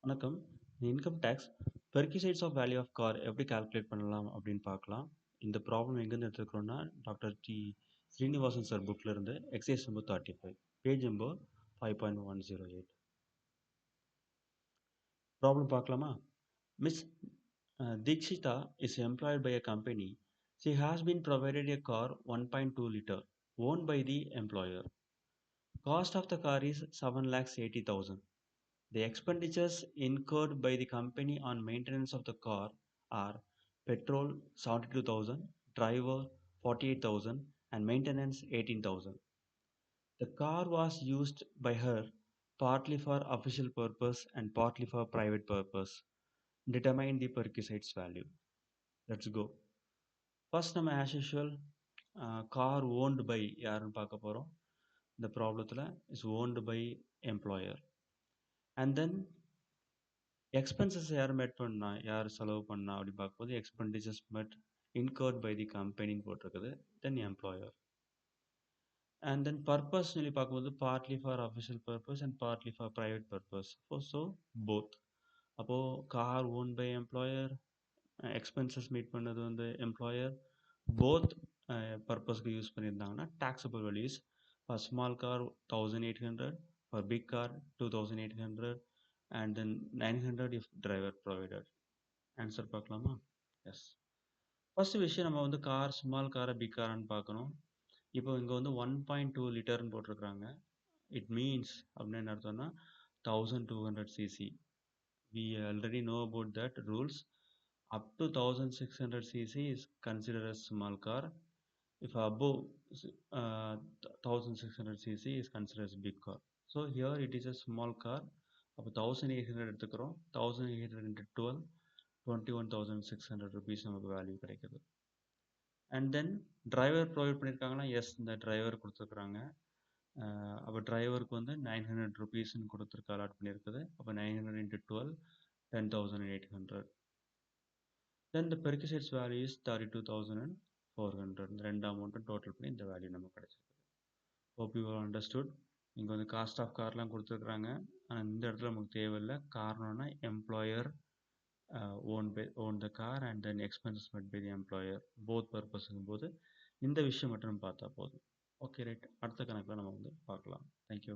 வணக்கம். Income tax perquisites of value of car எப்படி calculate பண்ணலாம் அப்படின்னு பார்க்கலாம். இந்த ப்ராப்ளம் எங்கேருந்து எடுத்துக்கிறோம்னா டாக்டர் டி ஸ்ரீனிவாசன் சார் புக்கில் இருந்து exercise number 35 page number 5.108. Problem பார்க்கலாமா? Miss Dikshita is employed by a company. She has been provided a car 1.2 liter owned by the employer. Cost of the car is 7,80,000. The expenditures incurred by the company on maintenance of the car are petrol 72,000, driver 48,000, and maintenance 18,000. The car was used by her partly for official purpose and partly for private purpose. Determine the perquisites value. Let's go. First நம்ம as usual car owned by யாருன்னு பார்க்க போகிறோம். இந்த ப்ராப்ளத்தில் is owned by employer. And then expenses யார் mat பண்ணா யார் செலவு பண்ணா அப்படின்னு பார்க்கும்போது எக்ஸ்பெண்டிச்சர்ஸ் மெட் இன்கர்ட் பை தி கம்பெனின்னு போட்டிருக்குது. Then employer. And then purpose சொல்லி பார்க்கும்போது partly for official purpose and partly for private purpose. So both. அப்போது car own by employer, expenses meet பண்ணது வந்து எம்ப்ளாயர், போத் பர்பஸ்க்கு யூஸ் பண்ணியிருந்தாங்கன்னா taxable values for small car 1,800, for big car 2,800, and then 900 if driver provided. Answer பார்க்கலாமா? Yes. First விஷயம் நம்ம வந்து car small காரை பிக் காரான்னு பார்க்கணும். இப்போ இங்கே வந்து 1.2 லிட்டர்னு போட்டிருக்கிறாங்க. இட் மீன்ஸ் அப்படின்னு என்ன அர்த்தம்னா 1200 cc. We already know about that rules. Up to 1600 cc is considered as small car. If above 1600 cc is considered as big car. So here it is a small car. அப்போ 1800 எடுத்துக்கிறோம். 1800 into 12, 21,600 rupees நமக்கு value கிடைக்குது. And then driver provide பண்ணியிருக்காங்கன்னா S, இந்த driver கொடுத்துருக்குறாங்க. அப்போ டிரைவருக்கு வந்து 900 ருபீஸ்ன்னு கொடுத்துருக்கு, அலாட் பண்ணியிருக்குது. அப்போ 900 into 12, 10,800. Then the perquisites value is 32,400. இந்த ரெண்டு அமௌண்ட்டும் டோட்டல் பண்ணி இந்த வேல்யூ நமக்கு கிடைச்சிருக்கு. Hope you understood. இங்கே வந்து காஸ்ட் ஆஃப் கார்லாம் கொடுத்துருக்குறாங்க. ஆனால் இந்த இடத்துல நமக்கு தேவையில்லை. காரணம்னா employer own the car and then expenses met by the employer. both purposes போது இந்த விஷயம் மட்டும் பார்த்தா போதும். Okay right. அடுத்த கணக்கில் நம்ம வந்து பார்க்கலாம். தேங்க்யூ.